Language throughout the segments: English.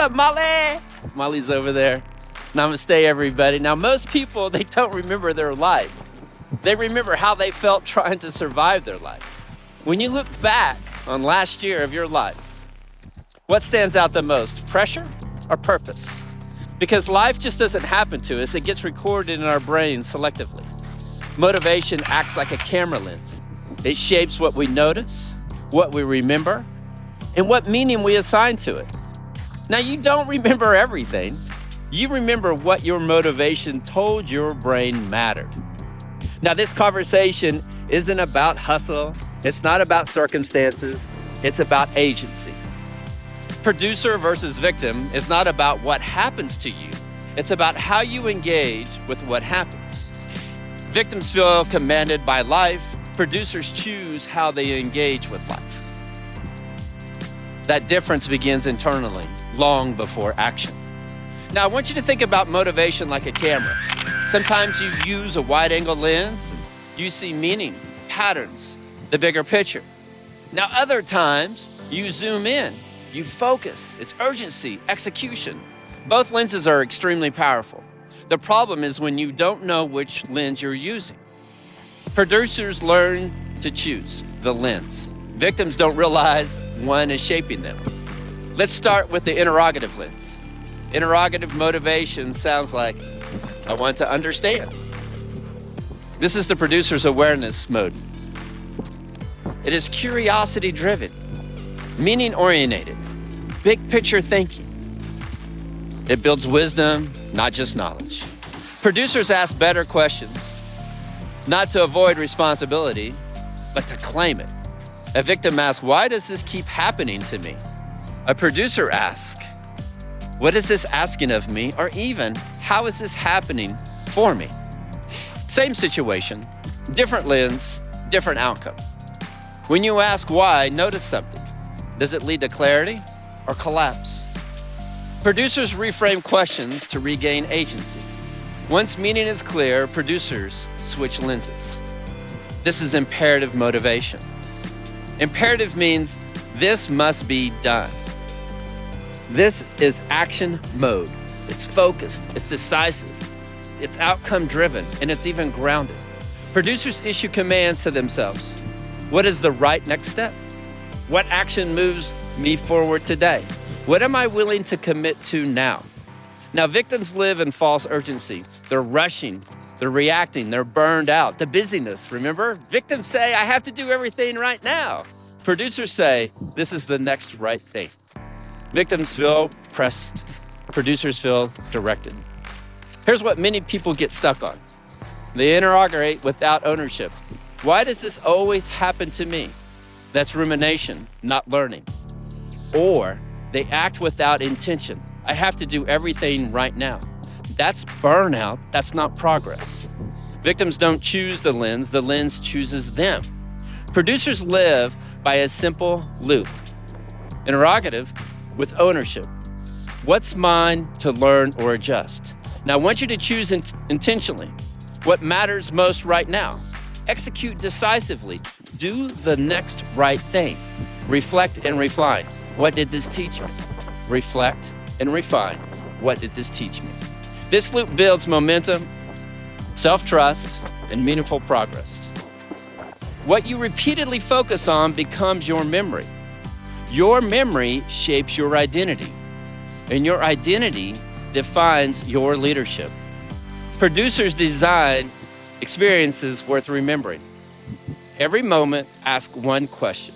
up, Molly? Molly's over there. Namaste, everybody. Now, most people, they don't remember their life. They remember how they felt trying to survive their life. When you look back on last year of your life, what stands out the most, pressure or purpose? Because life just doesn't happen to us. It gets recorded in our brains selectively. Motivation acts like a camera lens. It shapes what we notice, what we remember, and what meaning we assign to it. Now, you don't remember everything. You remember what your motivation told your brain mattered. Now, this conversation isn't about hustle. It's not about circumstances. It's about agency. Producer versus victim is not about what happens to you. It's about how you engage with what happens. Victims feel commanded by life. Producers choose how they engage with life. That difference begins internally, long before action. Now, I want you to think about motivation like a camera. Sometimes you use a wide-angle lens and you see meaning, patterns, the bigger picture. Now, other times you zoom in, you focus, it's urgency, execution. Both lenses are extremely powerful. The problem is when you don't know which lens you're using. Producers learn to choose the lens. Victims don't realize one is shaping them. Let's start with the interrogative lens. Interrogative motivation sounds like, I want to understand. This is the producer's awareness mode. It is curiosity-driven, meaning-oriented, big picture thinking. It builds wisdom, not just knowledge. Producers ask better questions, not to avoid responsibility, but to claim it. A victim asks, why does this keep happening to me? A producer asks, what is this asking of me? Or even, how is this happening for me? Same situation, different lens, different outcome. When you ask why, notice something. Does it lead to clarity or collapse? Producers reframe questions to regain agency. Once meaning is clear, producers switch lenses. This is imperative motivation. Imperative means this must be done. This is action mode. It's focused, it's decisive, it's outcome driven, and it's even grounded. Producers issue commands to themselves. What is the right next step? What action moves me forward today? What am I willing to commit to now? Now, victims live in false urgency. They're rushing, they're reacting, they're burned out. The busyness, remember? Victims say, I have to do everything right now. Producers say, this is the next right thing. Victims feel pressed. Producers feel directed. Here's what many people get stuck on. They interrogate without ownership. Why does this always happen to me? That's rumination, not learning. Or they act without intention. I have to do everything right now. That's burnout. That's not progress. Victims don't choose the lens chooses them. Producers live by a simple loop. Interrogative with ownership. What's mine to learn or adjust? Now, I want you to choose intentionally what matters most right now. Execute decisively. Do the next right thing. Reflect and refine. What did this teach me? Reflect and refine. What did this teach me? This loop builds momentum, self-trust, and meaningful progress. What you repeatedly focus on becomes your memory. Your memory shapes your identity, and your identity defines your leadership. Producers design experiences worth remembering. Every moment, ask one question.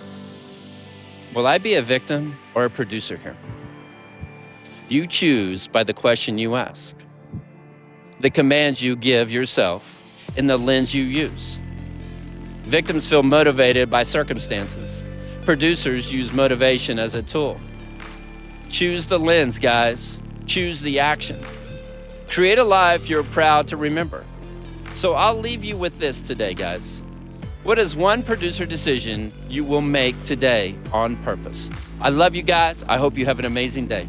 Will I be a victim or a producer here? You choose by the question you ask, the commands you give yourself, and the lens you use. Victims feel motivated by circumstances. Producers use motivation as a tool. Choose the lens, guys. Choose the action. Create a life you're proud to remember. So I'll leave you with this today, guys. What is one producer decision you will make today on purpose? I love you guys. I hope you have an amazing day.